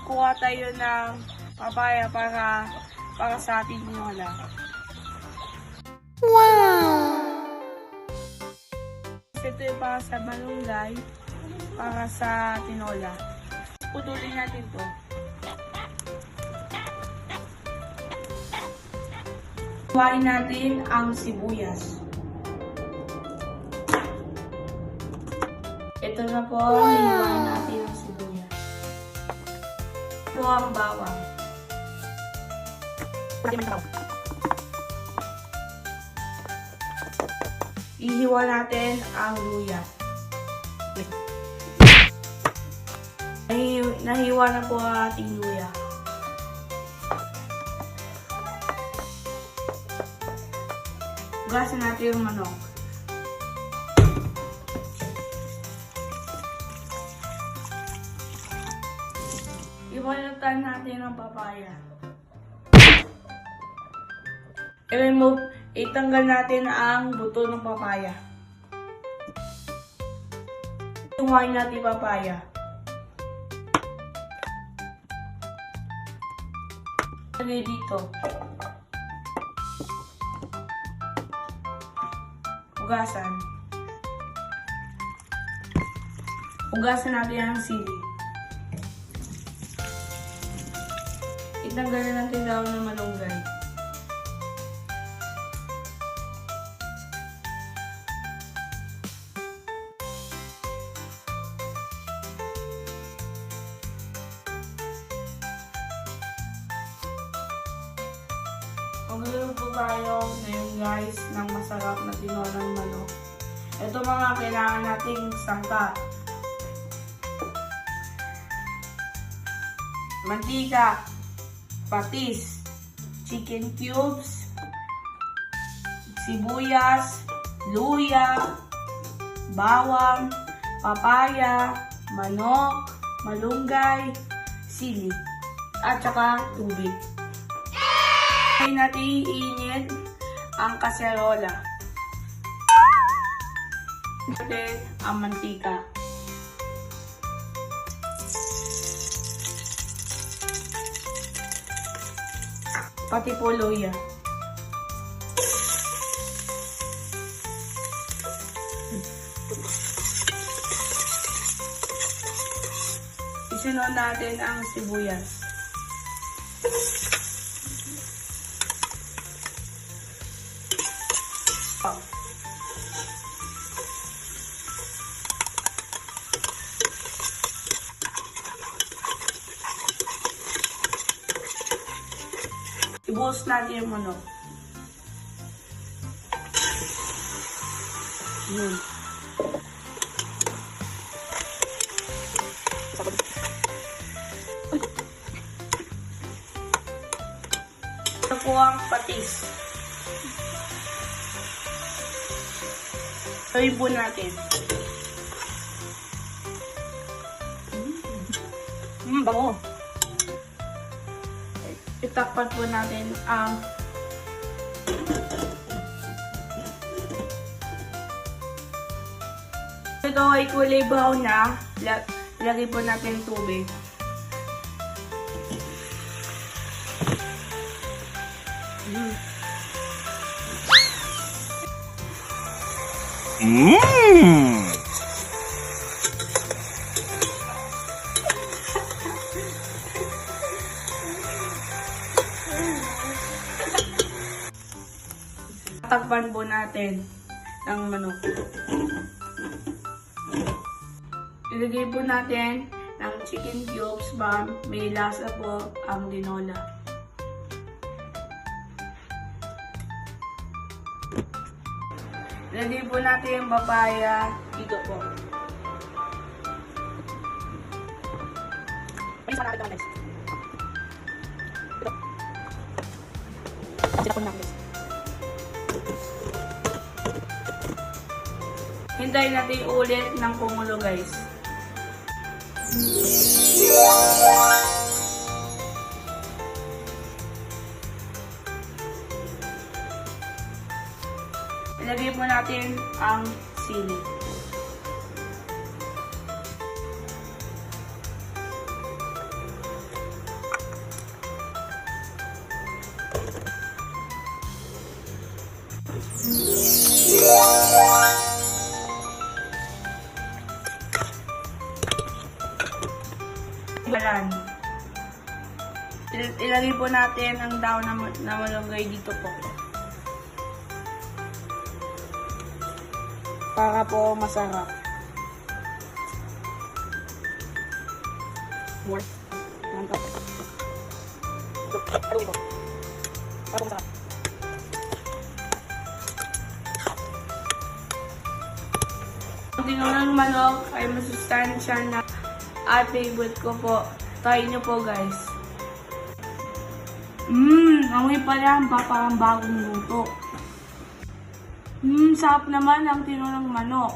kuha tayo ng papaya para sa ating tinola. Wow! Ito yung para sa malunggay, para sa tinola. Putulin natin to. Kuhain natin ang sibuyas. Ito na po, hiwain natin ang sibuyas. Ito ang bawang. Ihiwa natin ang luya. Nahiwa na po ang ating luya. Hugasan natin yung manok. Ibalatan natin ang papaya. Itanggal natin ang buto ng papaya. Tungayin natin yung papaya. Lagay dito. Hugasan. Hugasan natin ang sili. Itanggal na natin daw ng malunggay. Magluluto po tayo ngayon guys ng masarap na tinolang manok. Ito mga kailangan nating sangka. Mantika, patis, chicken cubes, sibuyas, luya, bawang, papaya, manok, malunggay, sili, at saka tubig. Ngayon natin iinit ang kaserola. Natin ang mantika. Pati po luya. Isunod natin ang sibuyas. Ibuhos natin yung manok. Yun. Ito po ang patis. Gawin po natin. Bango. Itakpan po natin ang ito ay kulay brown na. Lagay po natin tubig. Takpan po natin ang manok. Ilagay po natin ng chicken cubes para may lasa po ang tinola. Ilagay po natin yung papaya dito po. Ay, sana natin guys. Ito. Sila po natin guys. Hintayin natin ulit ng kumulo guys. Ilagay po natin ang sili. Alan. Ilagay po natin ang daon na malunggay dito po. Para po masarap. More. Mantap. Haluin po. Para po masarap. Ang tinunang manok ay masustansya na at favorite ko po. Try nyo po guys. Amoy pa yan. Parang bagong luto. Sarap naman ang tinunang manok.